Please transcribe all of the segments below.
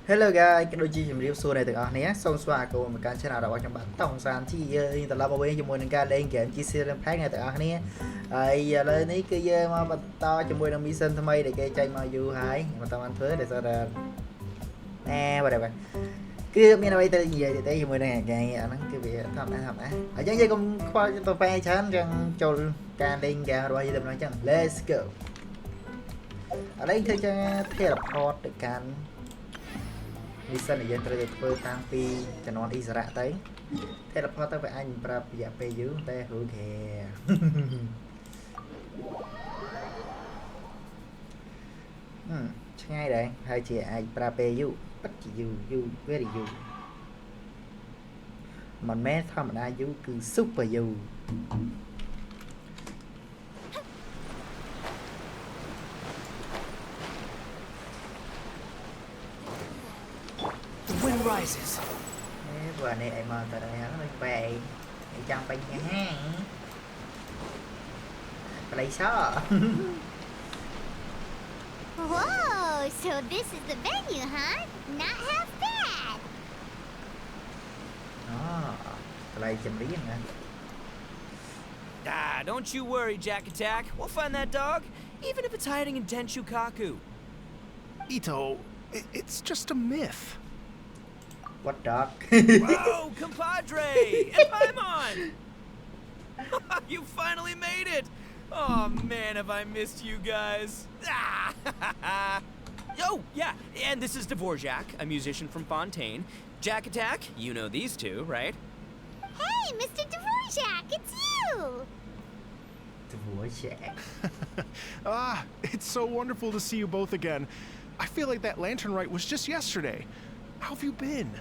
Hello guys ដូចជាជំរាបសួរអ្នកទាំងអស់គ្នាសូមស្វាគមន៍មកកាន់ channel របស់ខ្ញុំបាទតង់សានទីយើងត្រឡប់មកវិញជាមួយនឹងការលេង game Genshin អ្នកទាំងអស់គ្នាហើយឥឡូវនេះគឺយើងមកបន្តជាមួយនឹង mission ថ្មីដែលគេចេញមកយូរហើយមិនតាន់ធ្វើតែស្អីតែwhatever គឺមានអ្វីទៅនិយាយទេជាមួយនឹងអាហ្នឹងគឺវាធម្មតាអញ្ចឹងយើងកុំខ្វល់ទៅពេលច្រើនចឹងចូលការលេង game របស់យើងទៅហ្នឹងចឹង Let's go ឥឡូវធ្វើការ teleport ទៅកាន់mission ដែលយើងត្រូវទៅធ្វើតាំងពីជំនាន់អ៊ីសារ៉ាទៅ teleport ទៅវាអញប្រាប់រយៈពេលយូរតែរួចទេឆ្ងាយដែរហើយជាអាចប្រាប់ពេលយូរពិតជាយូរ very យូរមិនមែនធម្មតាយូរគឺ super យូរrises. ព្រោះនេះឯងមកទៅហើយហ្នឹងបែរឯងចាំបាញ់ហាង Picsart. Whoa, so this is the venue, huh? Not half bad. Play chấm riêng hả? Don't you worry, Jack Attack. We'll find that dog, even if it's hiding in Tenshukaku. Ito, it's just a myth. What dog? Whoa, compadre! And Paimon! You finally made it! Oh man, have I missed you guys. Oh, yeah, and this is Dvorak, a musician from Fontaine. Jack Attack, you know these two, right? Hey, Mr. Dvorak, it's you! Dvorak. It's so wonderful to see you both again. I feel like that lantern rite was just yesterday. How have you been?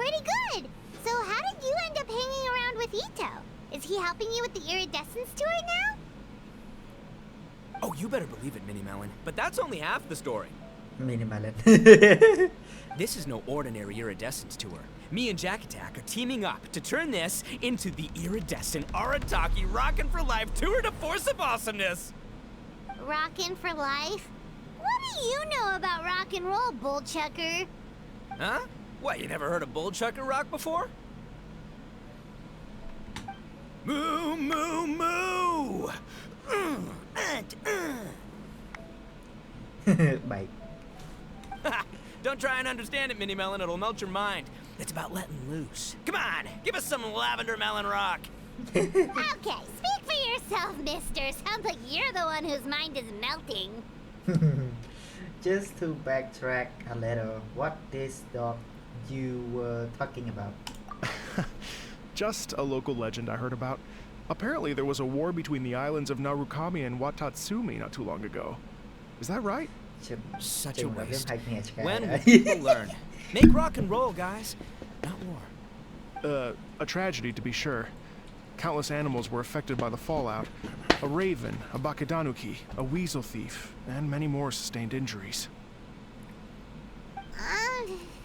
Pretty good. So how did you end up hanging around with Ito? Is he helping you with the Iridescent tour now? Oh, you better believe it, Mini Melon. But that's only half the story. Mini Melon. This is no ordinary Iridescent tour. Me and Jack Attack are teaming up to turn this into the Iridescent Arataki Rockin for Life Tour de Force of Awesomeness. Rockin' for life? What do you know about rock and roll, bull chucker? Huh? What, you never heard a bull chucker rock before? Moo, moo, moo! Bait. Don't try and understand it, Mini Melon. It'll melt your mind. It's about letting loose. Come on, give us some lavender melon rock. Okay, speak for yourself, mister. Sounds like you're the one whose mind is melting. Just to backtrack a little, what this dog you were talking about? Just a local legend I heard about. Apparently there was a war between the islands of Narukami and Watatsumi not too long ago. Is that right? Such a waste. When will people learn? Make rock and roll, guys. Not war. A tragedy to be sure. Countless animals were affected by the fallout. A raven, a bakedanuki, a weasel thief, and many more sustained injuries.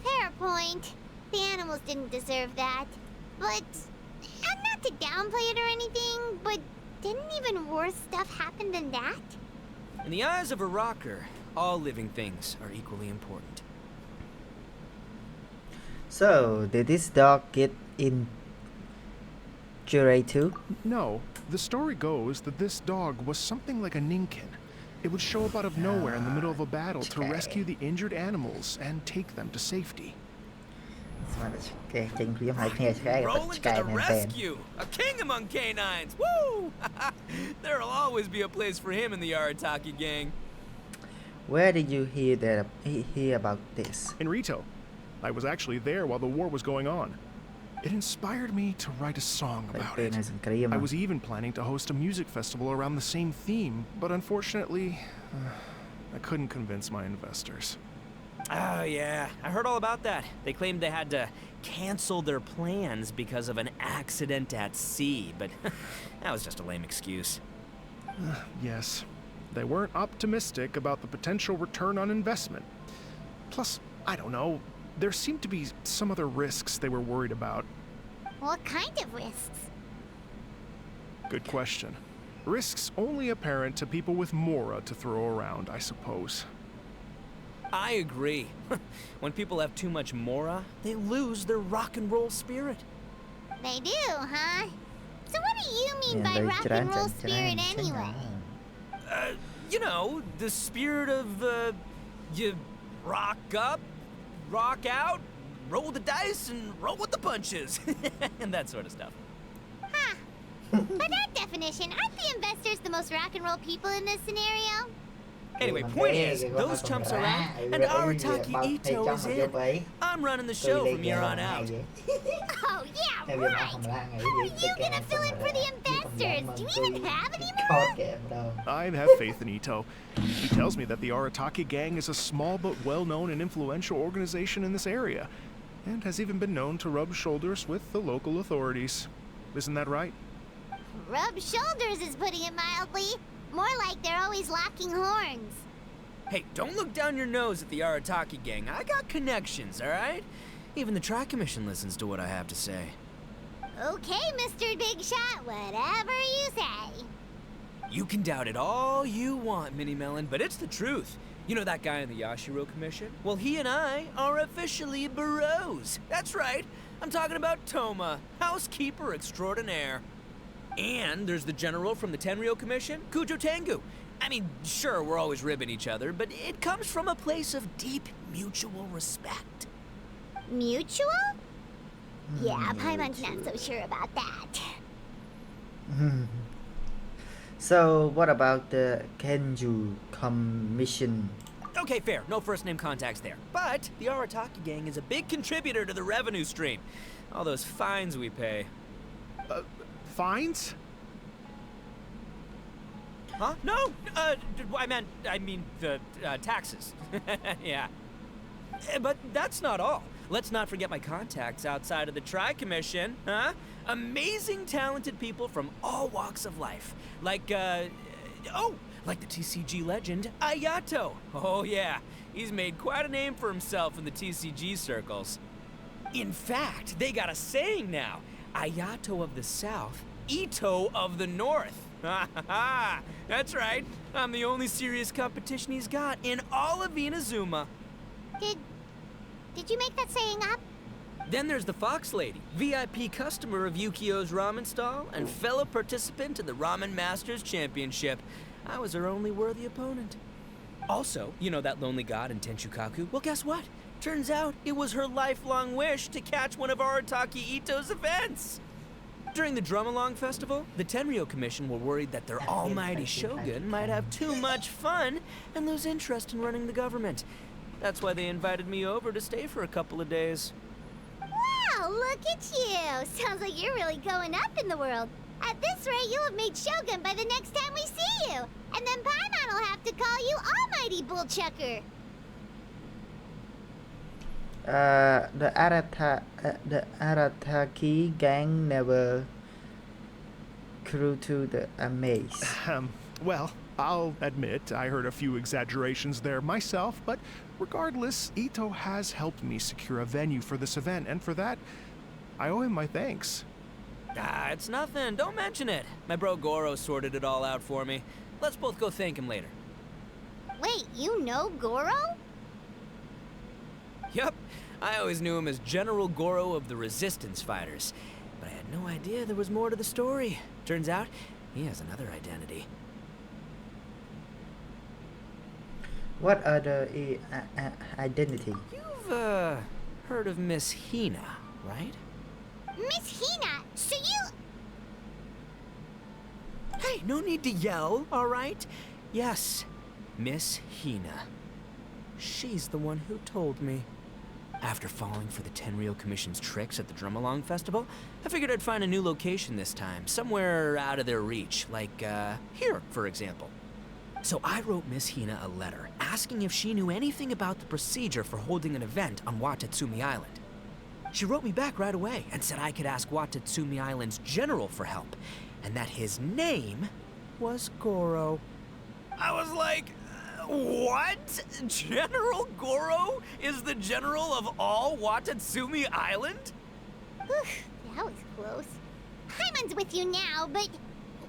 Fair point. The animals didn't deserve that. But, not to downplay it or anything, but didn't even worse stuff happen than that? In the eyes of a rocker, all living things are equally important. So, did this dog get injured too? No. The story goes that this dog was something like a ninkin. It would show up out of nowhere in the middle of a battle to rescue the injured animals and take them to safety. Rolling to the rescue! A king among canines! Woo! There'll always be a place for him in the Arataki gang. Where did you hear about this? In Rito. I was actually there while the war was going on. It inspired me to write a song about it. I was even planning to host a music festival around the same theme, but unfortunately, I couldn't convince my investors. Oh, yeah. I heard all about that. They claimed they had to cancel their plans because of an accident at sea, but that was just a lame excuse. Yes. They weren't optimistic about the potential return on investment. Plus, I don't know, there seemed to be some other risks they were worried about. What kind of risks? Good question. Risks only apparent to people with Mora to throw around, I suppose. I agree. When people have too much mora, they lose their rock and roll spirit. They do, huh? So what do you mean by rock and roll spirit anyway? You know, the spirit of, you rock up, rock out, roll the dice, and roll with the punches. And that sort of stuff. Huh. By that definition, aren't the investors the most rock and roll people in this scenario? Anyway, point is, those chumps are out, and Arataki Ito is in. I'm running the show from here on out. Oh, yeah, right! How are you gonna fill in for the investors? Do you even have any more? I have faith in Ito. He tells me that the Arataki gang is a small but well-known and influential organization in this area, and has even been known to rub shoulders with the local authorities. Isn't that right? Rub shoulders is putting it mildly. More like they're always locking horns. Hey, don't look down your nose at the Arataki gang. I got connections, all right? Even the Tri-Commission listens to what I have to say. Okay, Mr. Big Shot, whatever you say. You can doubt it all you want, Mini Melon, but it's the truth. You know that guy in the Yashiro Commission? Well, he and I are officially bros. That's right. I'm talking about Toma, housekeeper extraordinaire. And there's the general from the Tenryo Commission, Kujo Tengu. I mean, sure, we're always ribbing each other, but it comes from a place of deep mutual respect. Mutual? Yeah, Paimon's not so sure about that. So, what about the Kenju Commission? Okay, fair. No first-name contacts there. But the Arataki gang is a big contributor to the revenue stream. All those fines we pay. Fines? Huh? No! I mean, the taxes. Yeah. But that's not all. Let's not forget my contacts outside of the Tri-Commission, huh? Amazing, talented people from all walks of life. Like, like the TCG legend, Ayato. Oh, yeah. He's made quite a name for himself in the TCG circles. In fact, they got a saying now. Ayato of the South, Ito of the North. Ha ha ha! That's right. I'm the only serious competition he's got in all of Inazuma. Did you make that saying up? Then there's the Fox Lady, VIP customer of Yukio's ramen stall and fellow participant in the Ramen Masters Championship. I was her only worthy opponent. Also, you know that lonely god in Tenshukaku? Well, guess what? Turns out it was her lifelong wish to catch one of Arataki Ito's events. During the Drum-Along Festival, the Tenryo Commission were worried that their almighty shogun might have too much fun and lose interest in running the government. That's why they invited me over to stay for a couple of days. Wow, look at you! Sounds like you're really going up in the world. At this rate, you'll have made shogun by the next time we see you. And then Paimon will have to call you Almighty Bullchucker. The Arataki gang never grew to the amaze. Well, I'll admit I heard a few exaggerations there myself, but regardless, Ito has helped me secure a venue for this event, and for that, I owe him my thanks. Ah, it's nothing. Don't mention it. My bro Goro sorted it all out for me. Let's both go thank him later. Wait, you know Goro? Yep. I always knew him as General Goro of the Resistance Fighters. But I had no idea there was more to the story. Turns out, he has another identity. What other identity? You've, heard of Miss Hina, right? Miss Hina, so you... Hey, no need to yell, all right? Yes, Miss Hina. She's the one who told me. After falling for the Tenryo Commission's tricks at the Drum-Along Festival, I figured I'd find a new location this time, somewhere out of their reach, like, here, for example. So I wrote Miss Hina a letter, asking if she knew anything about the procedure for holding an event on Watatsumi Island. She wrote me back right away and said I could ask Watatsumi Island's general for help, and that his name was Goro. I was like, what? General Goro is the general of all Watatsumi Island? Oof, that was close. Paimon's with you now, but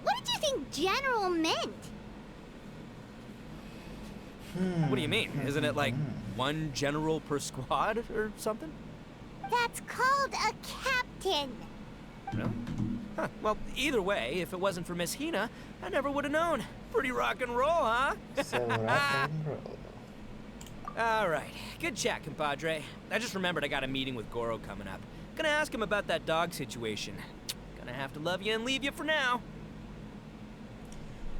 what did you think general meant? What do you mean? Isn't it like one general per squad or something? That's called a captain. No? Huh. Well, either way, if it wasn't for Miss Hina, I never would have known. Pretty rock and roll, huh? So rock and roll. All right. Good chat, compadre. I just remembered I got a meeting with Goro coming up. Gonna ask him about that dog situation. Gonna have to love you and leave you for now.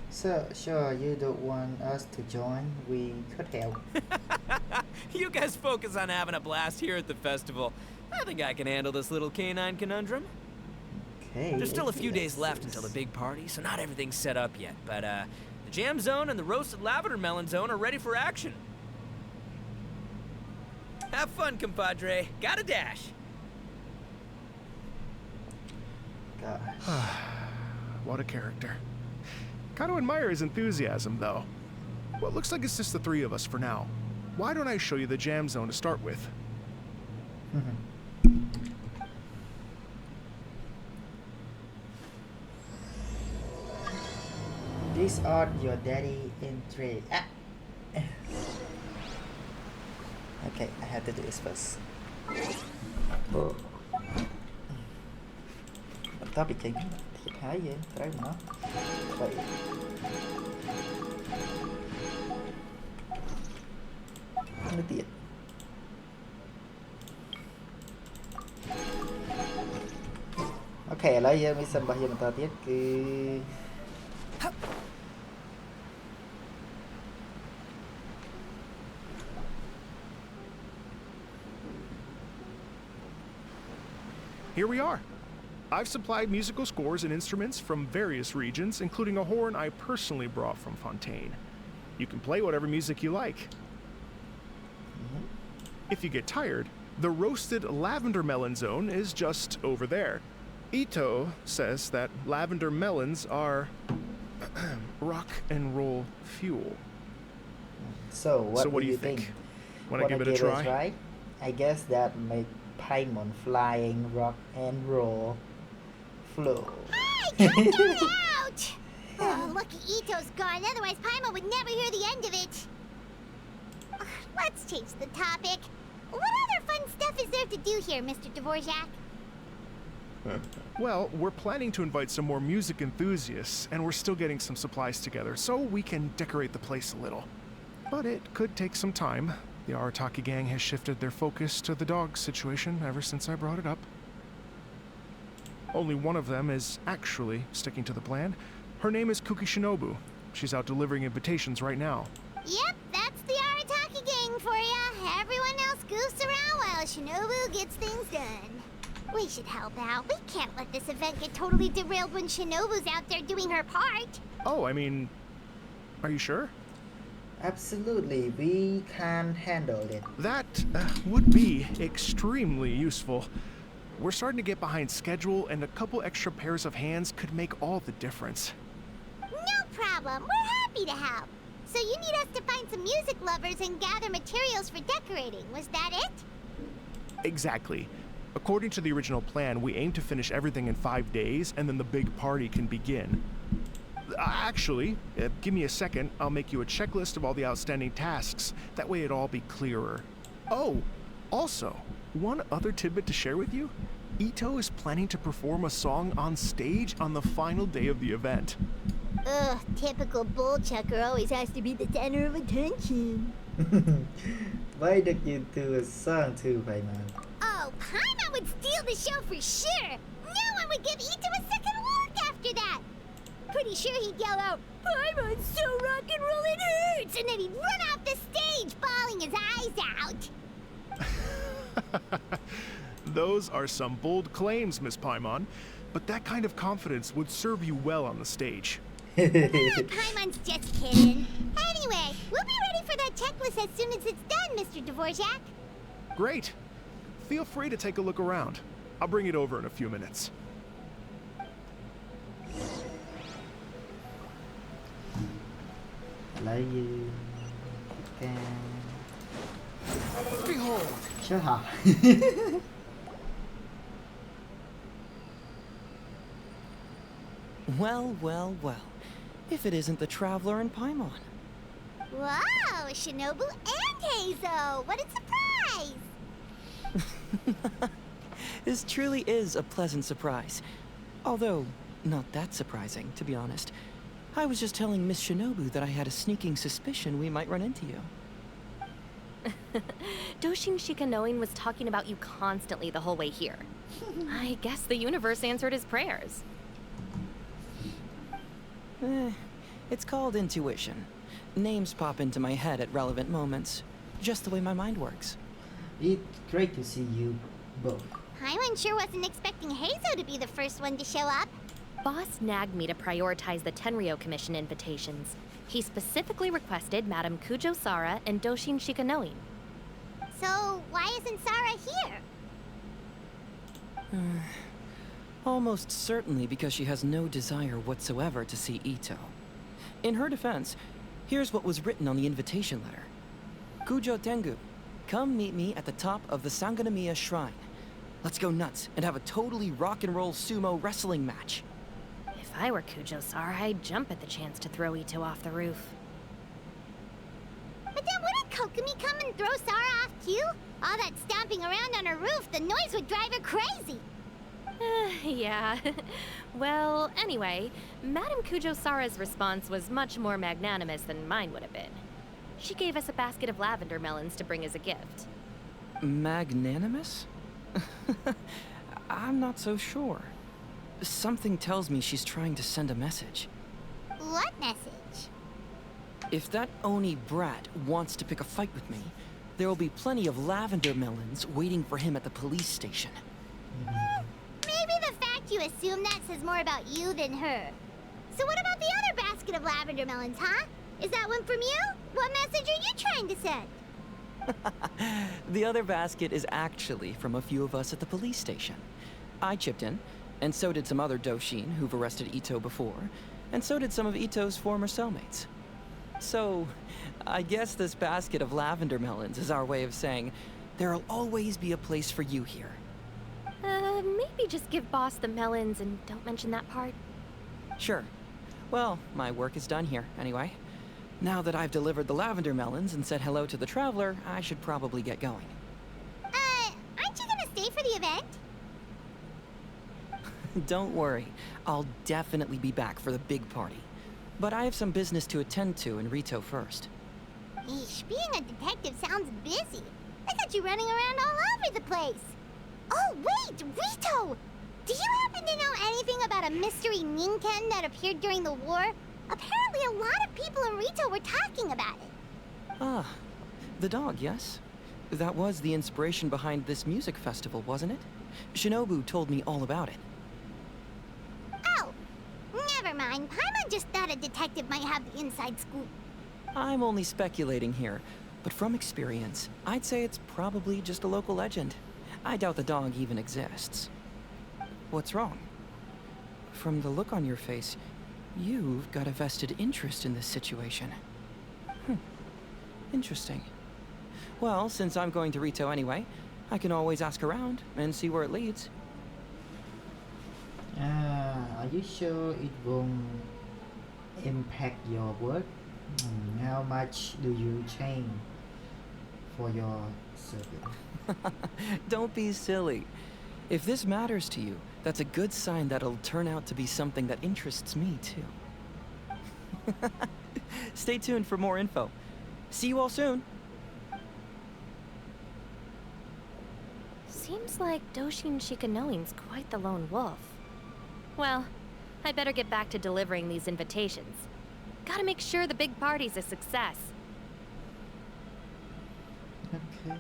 So, sure, you don't want us to join? We could help. You guys focus on having a blast here at the festival. I think I can handle this little canine conundrum. Okay. There's still a few days left until the big party, so not everything's set up yet. But, the jam zone and the roasted lavender melon zone are ready for action. Have fun, compadre. Got a dash. Gosh. What a character. Kind of admire his enthusiasm, though. Well, it looks like it's just the three of us for now. Why don't I show you the jam zone to start with? These are your daddy in trade. Ah. Okay, I have to do this first.បន្ទាប់ពីចេញទៀតហើយយើងត្រូវមក3 នៅទៀតអូខេឥឡូវយើងមីសិនរបស់យើងបន្តទៀតគឺ Here we are. I've supplied musical scores and instruments from various regions, including a horn I personally brought from Fontaine. You can play whatever music you like. If you get tired, the roasted lavender melon zone is just over there. Ito says that lavender melons are rock and roll fuel. So what do you think? Want to give it a try? I guess that make Paimon flying rock and roll flow. Hey, cut that out! Oh, lucky Ito's gone, otherwise Paimon would never hear the end of it. Let's change the topic. What other fun stuff is there to do here, Mr. Dvorak? Well, we're planning to invite some more music enthusiasts, and we're still getting some supplies together, so we can decorate the place a little. But it could take some time. The Arataki gang has shifted their focus to the dog situation ever since I brought it up. Only one of them is actually sticking to the plan. Her name is Kuki Shinobu. She's out delivering invitations right now. Yep, that's the Arataki gang for ya. Everyone else goofs around while Shinobu gets things done. We should help out. We can't let this event get totally derailed when Shinobu's out there doing her part. Oh, I mean, are you sure? Absolutely, we can handle it. That would be extremely useful. We're starting to get behind schedule, and a couple extra pairs of hands could make all the difference. No problem. We're happy to help. So you need us to find some music lovers and gather materials for decorating. Was that it? Exactly. According to the original plan, we aim to finish everything in 5 days, and then the big party can begin. Actually, give me a second. I'll make you a checklist of all the outstanding tasks. That way it'll all be clearer. Oh, also, one other tidbit to share with you. Ito is planning to perform a song on stage on the final day of the event. Ugh, typical bullchucker always has to be the center of attention. Why did you do a song too, Paimon? Oh, Paimon would steal the show for sure. No one would give Ito a second look after that. Pretty sure he'd yell out, "Paimon's so rock and roll it hurts!" And then he'd run off the stage, bawling his eyes out. Those are some bold claims, Miss Paimon, but that kind of confidence would serve you well on the stage. Paimon's just kidding. Anyway, we'll be ready for that checklist as soon as it's done, Mr. Dvorak. Great. Feel free to take a look around. I'll bring it over in a few minutes. Behold! Shut up. Well, well, well. If it isn't the Traveler and Paimon. Whoa, Shinobu and Hazo! What a surprise! This truly is a pleasant surprise. Although, not that surprising, to be honest. I was just telling Miss Shinobu that I had a sneaking suspicion we might run into you. Doshin Shikanoin was talking about you constantly the whole way here. I guess the universe answered his prayers. It's called intuition. Names pop into my head at relevant moments. Just the way my mind works. It's great to see you both. Paimon sure wasn't expecting Hazo to be the first one to show up. Boss nagged me to prioritize the Tenryou Commission invitations. He specifically requested Madame Kujo Sara and Doshin Shikanoin. So, why isn't Sara here? Almost certainly because she has no desire whatsoever to see Ito. In her defense, here's what was written on the invitation letter. Kujo Tengu, come meet me at the top of the Sanganamiya Shrine. Let's go nuts and have a totally rock and roll sumo wrestling match. If I were Kujo Sara, I'd jump at the chance to throw Ito off the roof. But then wouldn't Kokomi come and throw Sara off too? All that stomping around on her roof, the noise would drive her crazy. Yeah. Well, anyway, Madame Kujo Sara's response was much more magnanimous than mine would have been. She gave us a basket of lavender melons to bring as a gift. Magnanimous? I'm not so sure. Something tells me she's trying to send a message. What message? If that Oni brat wants to pick a fight with me, there will be plenty of lavender melons waiting for him at the police station. Maybe the fact you assume that says more about you than her. So what about the other basket of lavender melons, huh? Is that one from you? What message are you trying to send? The other basket is actually from a few of us at the police station. I chipped in, and so did some other Doshin who've arrested Ito before, and so did some of Ito's former cellmates. So, I guess this basket of lavender melons is our way of saying, there'll always be a place for you here. Maybe just give Boss the melons and don't mention that part. Sure. Well, my work is done here, anyway. Now that I've delivered the lavender melons and said hello to the traveler, I should probably get going. Aren't you gonna stay for the event? Don't worry. I'll definitely be back for the big party. But I have some business to attend to in Rito first. Eesh, being a detective sounds busy. I got you running around all over the place. Oh, wait, Rito! Do you happen to know anything about a mystery Ninken that appeared during the war? Apparently a lot of people in Rito were talking about it. Ah, the dog, yes? That was the inspiration behind this music festival, wasn't it? Shinobu told me all about it. Oh, never mind. Paimon just thought a detective might have the inside scoop. I'm only speculating here, but from experience, I'd say it's probably just a local legend. I doubt the dog even exists. What's wrong? From the look on your face, you've got a vested interest in this situation. Interesting. Well, since I'm going to Rito anyway, I can always ask around and see where it leads. Are you sure it won't impact your work? How much do you change for your service? Don't be silly. If this matters to you, that's a good sign that it'll turn out to be something that interests me, too. Stay tuned for more info. See you all soon. Seems like Doshin Shikanoin's quite the lone wolf. Well, I better get back to delivering these invitations. Gotta make sure the big party's a success. Okay.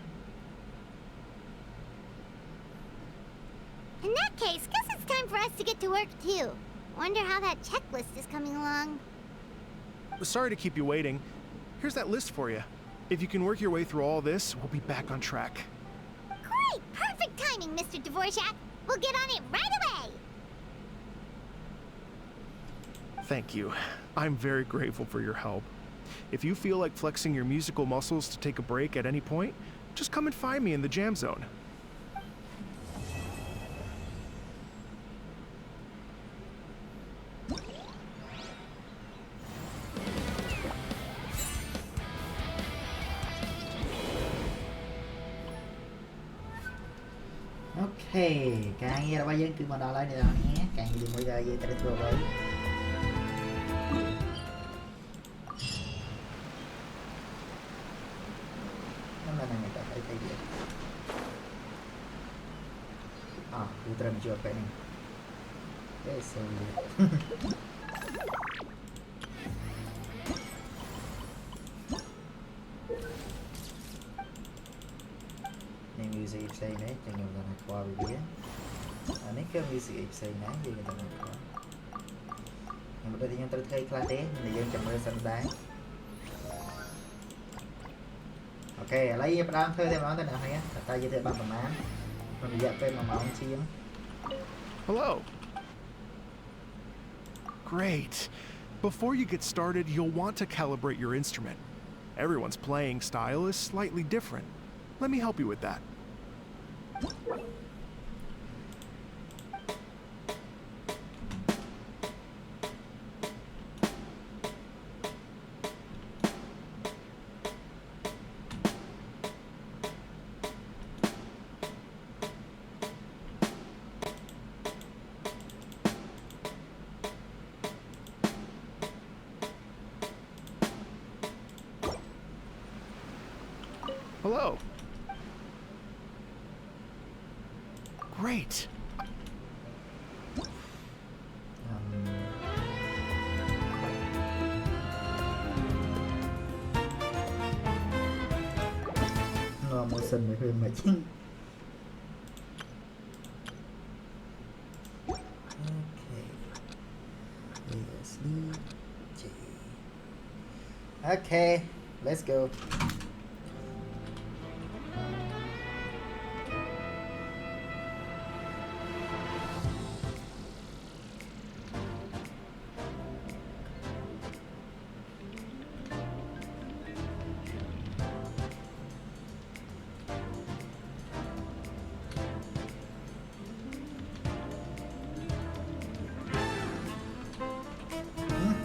In that case, guess it's time for us to get to work too. Wonder how that checklist is coming along. Sorry to keep you waiting. Here's that list for you. If you can work your way through all this, we'll be back on track. Great! Perfect timing, Mr. Dvorak. We'll get on it right away! Thank you. I'm very grateful for your help. If you feel like flexing your musical muscles to take a break at any point, just come and find me in the jam zone. ok cái nghe là bao nhiêu cứ mà đó lại này đó nhé cái gì mới ra gì ta được với nó là này ta thấy cái gì tôi trầm chưa cái này cái sao này music say này chẳng nhiều là qua về bia này cái music say này gì người ta nói qua nhưng mà đây thì nhân tôi thấy class thế nên dân chậm mới sẵn đá ok lấy đám thôi thêm nó tên nào hay á ta giới thiệu bằng tầm án còn bây giờ tên mà máu chiếm. Hello. Great. Before you get started, you'll want to calibrate your instrument. Everyone's playing style is slightly different. Let me help you with that. Hello. Great. Nó một sân mới hơi mệt chứ. Okay, let's go.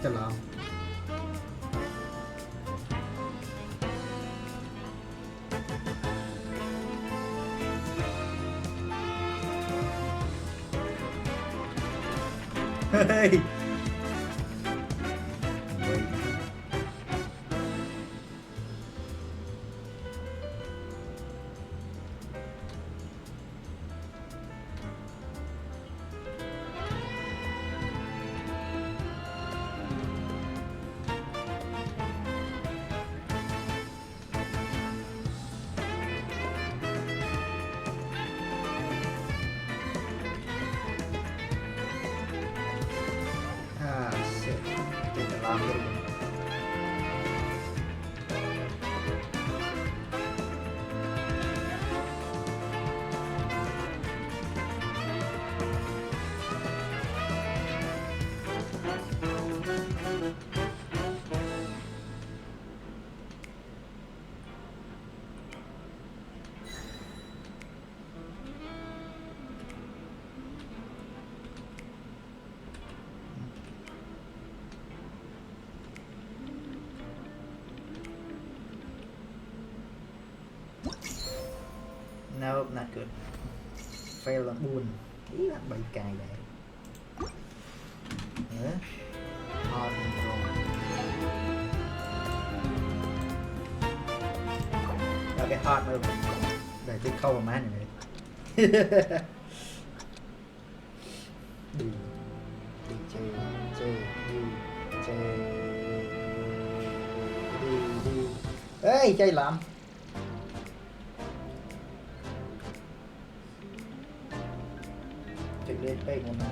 Chờ lòng. Hey. Wait. No, not good. Fail là buồn. Ý là bị cài đấy. Nữa. Hard control. Đó cái hard nữa. Để tôi câu vào má này. Đi. Đi chơi. Đi. Ê, chơi lắm. Lên đây một nào.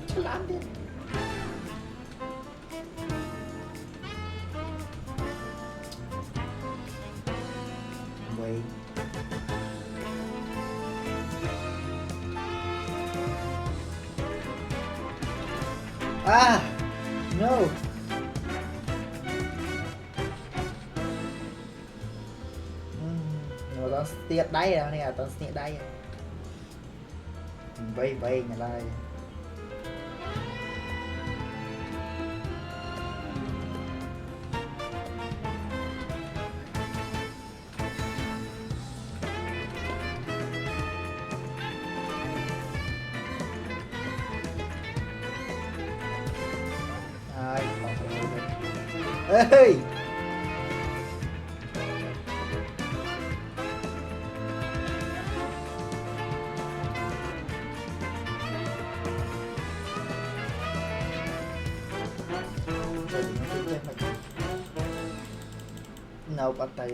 Chứ làm đi. Wait. No. Nó stiệt đáy rồi nè, tao stiệt đáy. Vây nhà lại. Hey! No, bắt tay.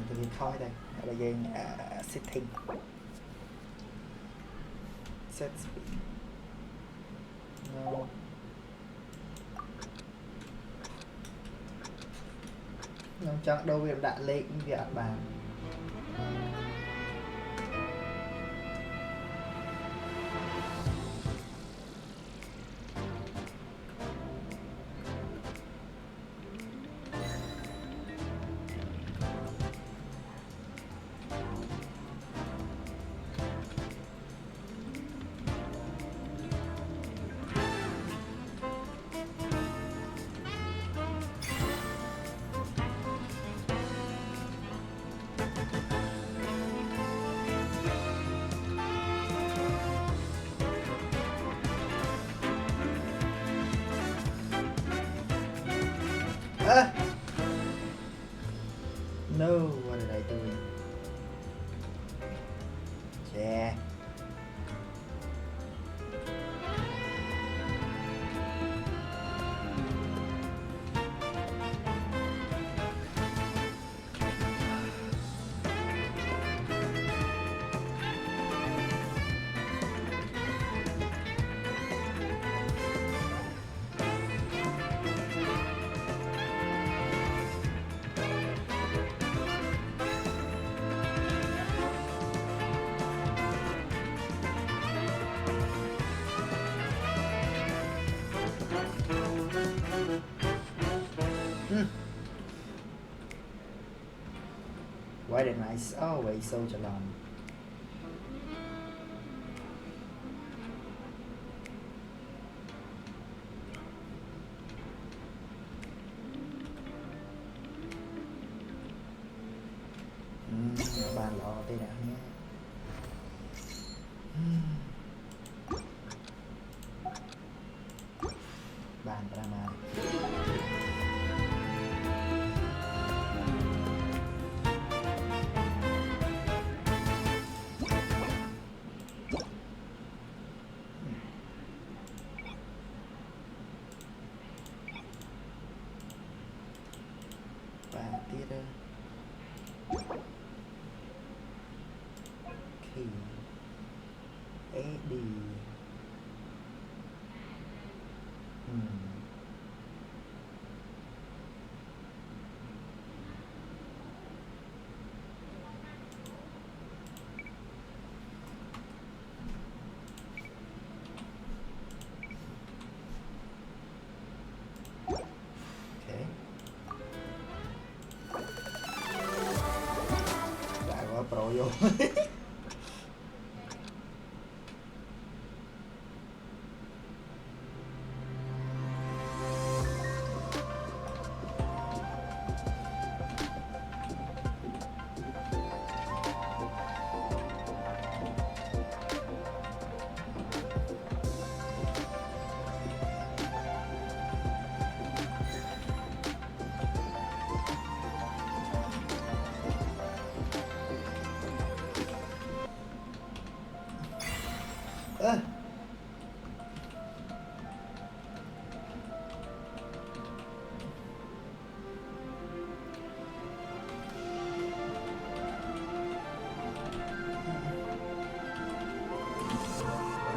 Tôi đi thôi đây. Là dây setting. Set speed. No. Nhưng chắc đâu việc đã lên việc bàn. No, what did I do? Yeah. Why didn't I always so long? Bàn lò đây nè nhé. Bàn drama. KHD. Okay. Đã có pro vô.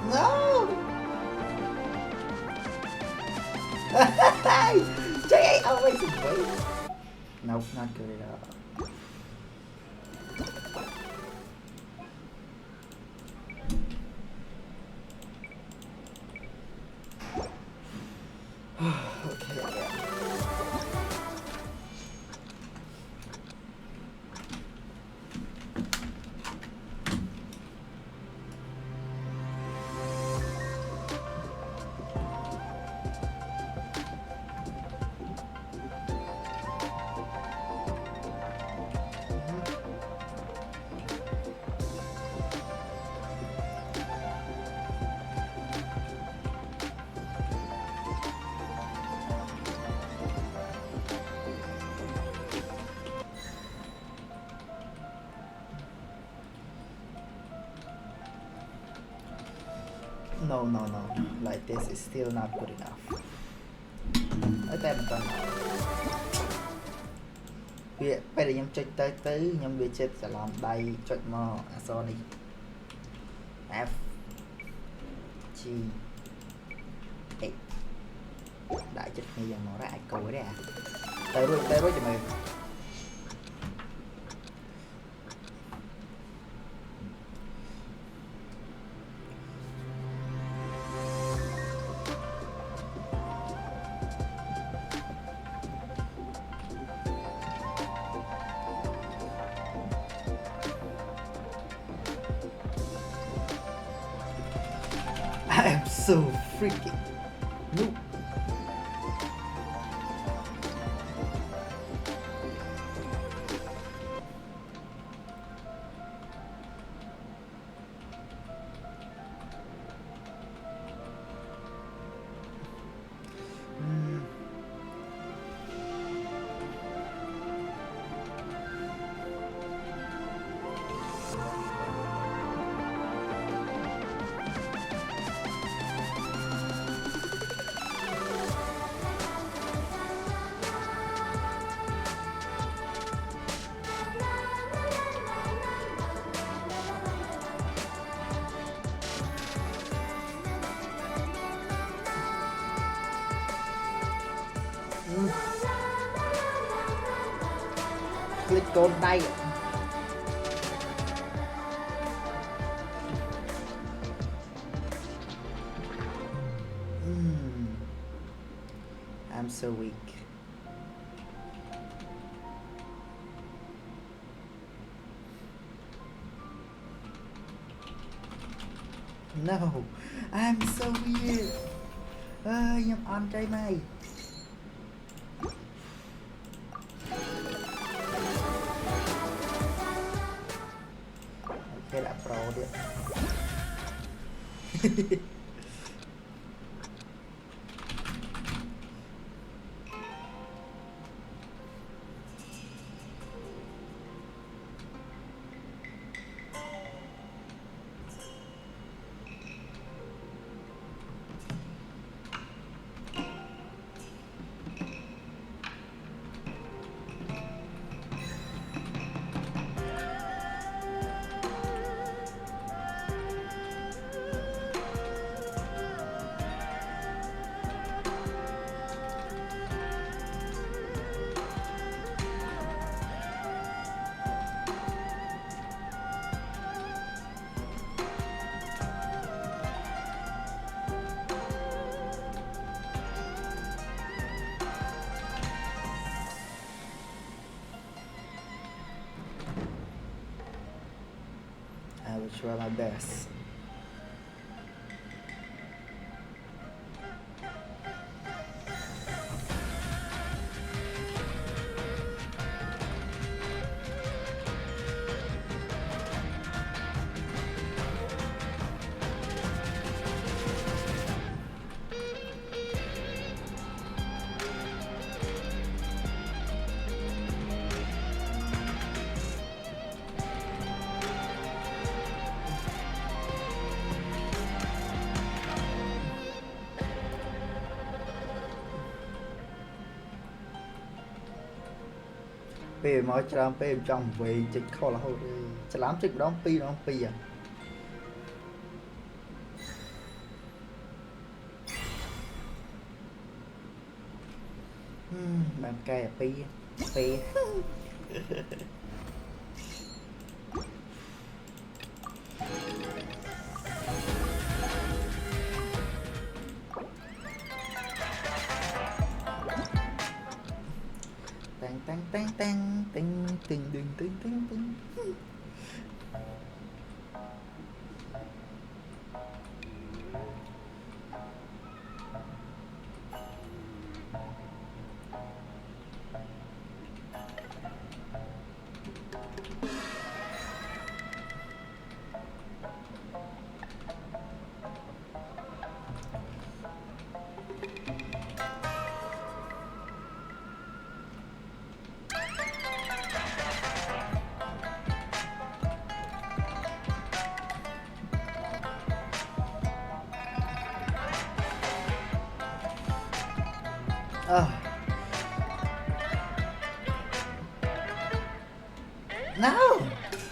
No! Jay always wait. Nope, not good at all. Okay, yeah. no, no, no. Like this is still not good enough. Ở đây mình còn việc bây giờ em chơi tới nhưng bị chết sẽ làm đầy chơi mò Sony F G A đại chết bây giờ nó ra ai cầu đấy à tới rồi cho mình. I am so freaking noob. Click code đây. I'm so weak. No, I'm so weird. Nhầm on trái mày. Cái đã pro đi. I will try my best. Bây giờ cho làm bây trong về chích kho là hồi sẽ làm chích đó pi nó pi à. Bạn cay à pi pi. Ting. No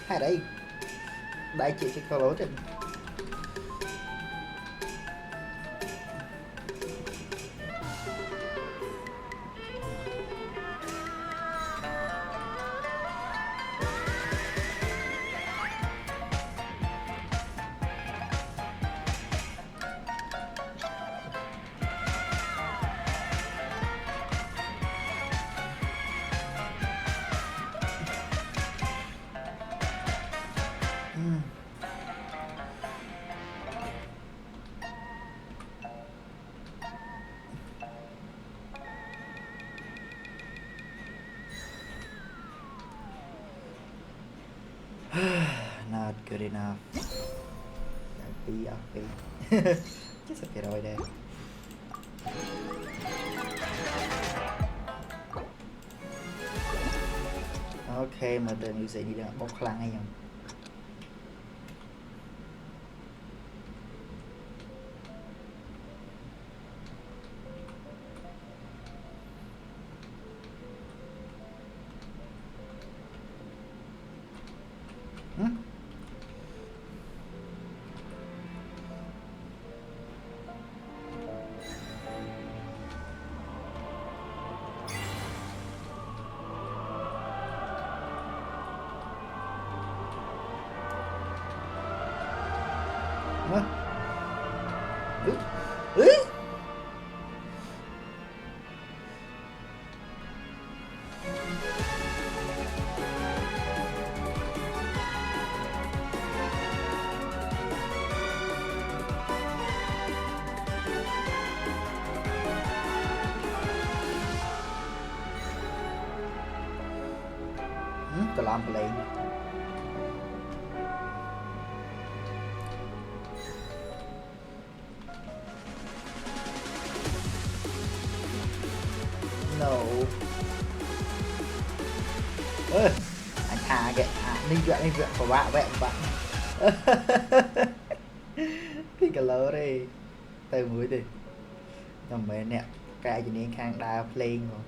hai đây đại chị sẽ follow trên Not good enough. Be just a bit over there. Okay, mà từ music đi đang bốc lăng hay không? Cái làm play no anh thà kìa đi viện của bạn cái lỡ đi từ mũi đi nằm bên nè cái gì nên khang đa playing rồi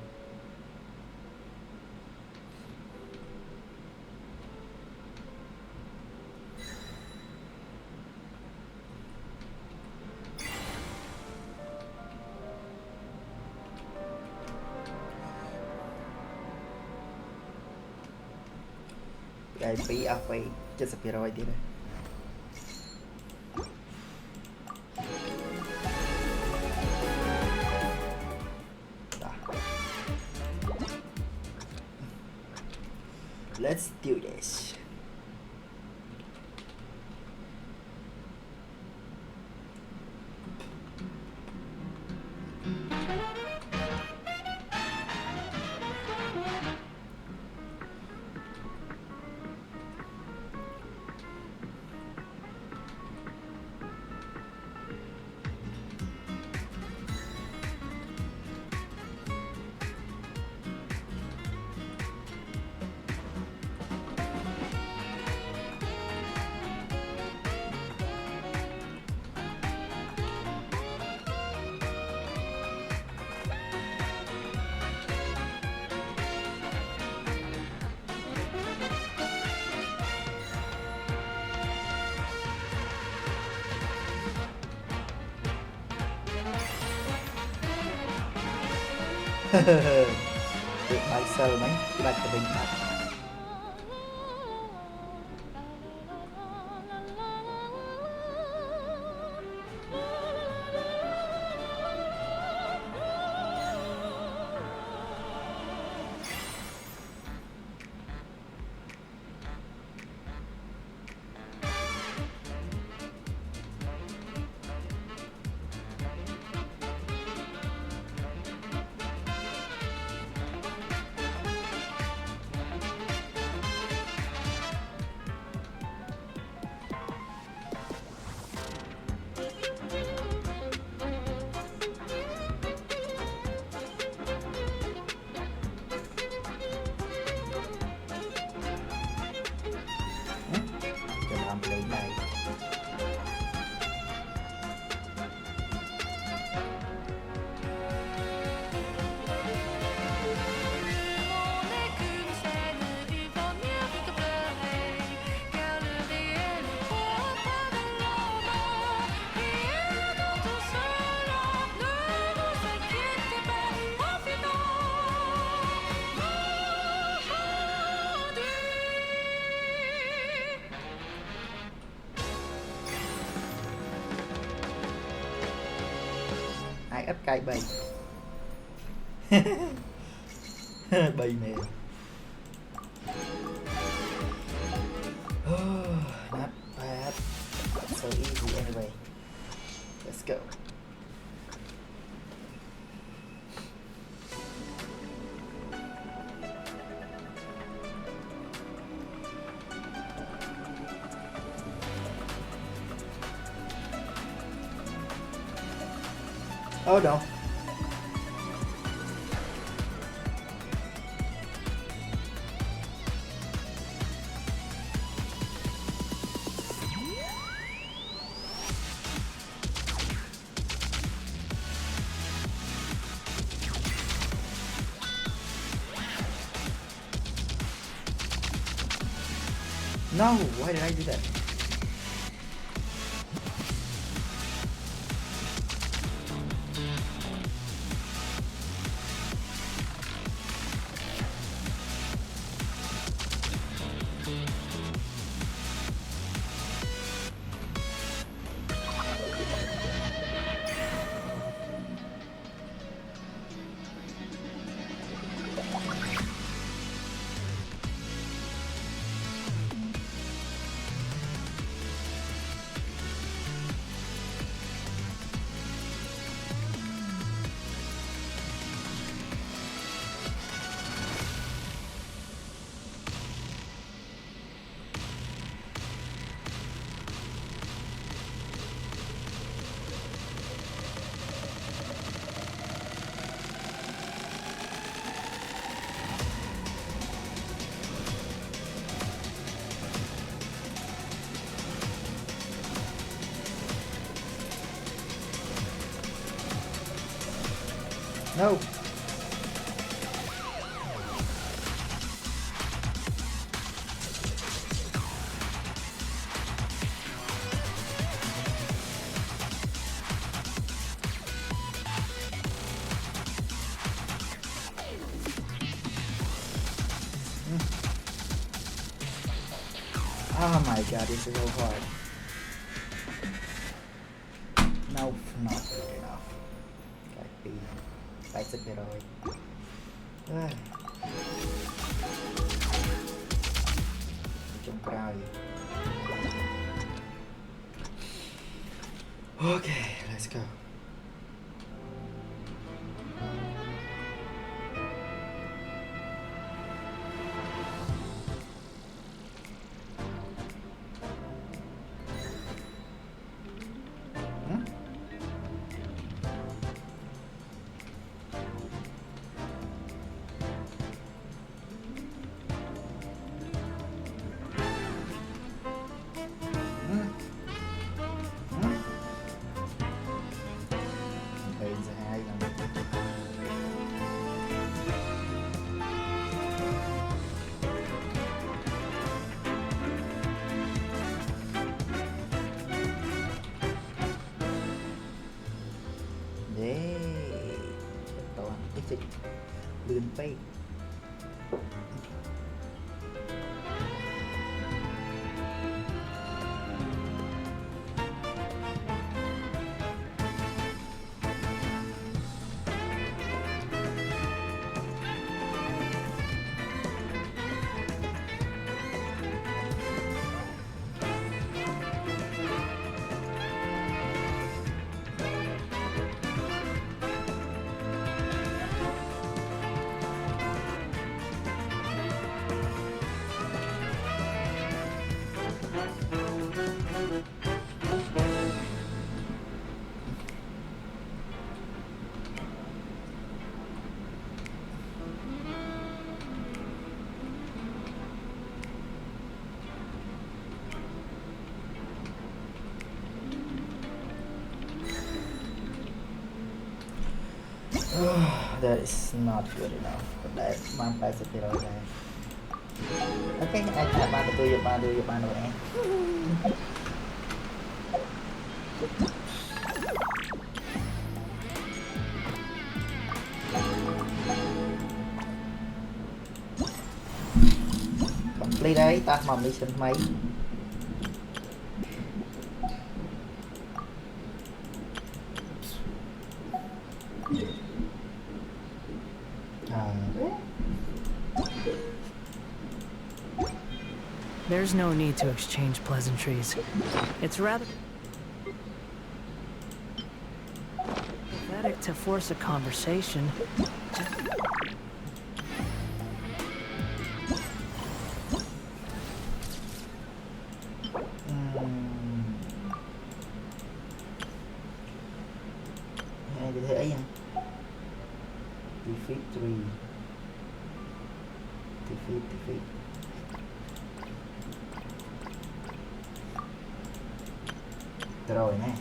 cái phí áp phí chết sập rồi tí này let's do this. Được bài sơ mấy bài của mình bắt cài ít cài bầy bầy mẹ not bad so easy anyway let's go oh no No, why did I do that? No. Oh my god, this is so hard. Nope, not good enough. Gotta be 80%ចុងក្រោយ Okay, let's go. Lươn phê That is not good enough. But that man 80% ដែរ Okay, អាចថាបានទទួលយកបាននោះឯង Complete ហើយតោះមក mission ថ្មី Oops. There's no need to exchange pleasantries. It's rather pathetic to force a conversation. Defeat 3. Defeat. Rồi nè.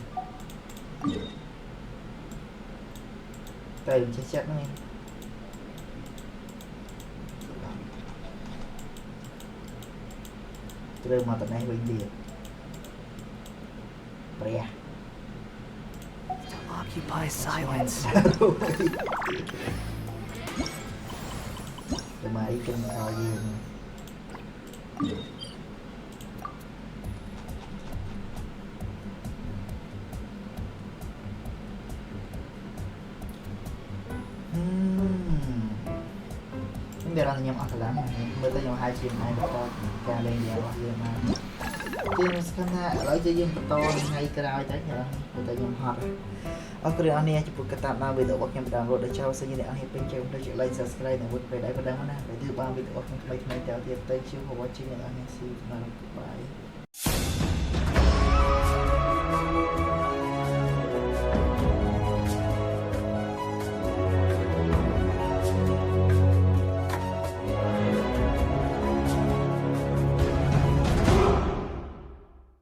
Tìm chết nó nghe. Trừ mà tận này bên địa. Bria. Occupy silence. Để mà ý kinh coi gì nữa. Bây giờ nhầm ở lắm mới tới nhầm 2 chim này bắt đầu ca lên giờ mà chim scan lấy cho dương to hay cái đau trái nhở người ta nhầm hot ở cái anh này chụp cái tạm nào video bóc nhầm download để cho sẽ như này anh pin chơi để chịu like subscribe này vẫn phải đấy và đang mana để thứ ba video bóc nhầm mấy theo tiếp tới chiếu của watching này anh see you tomorrow bye.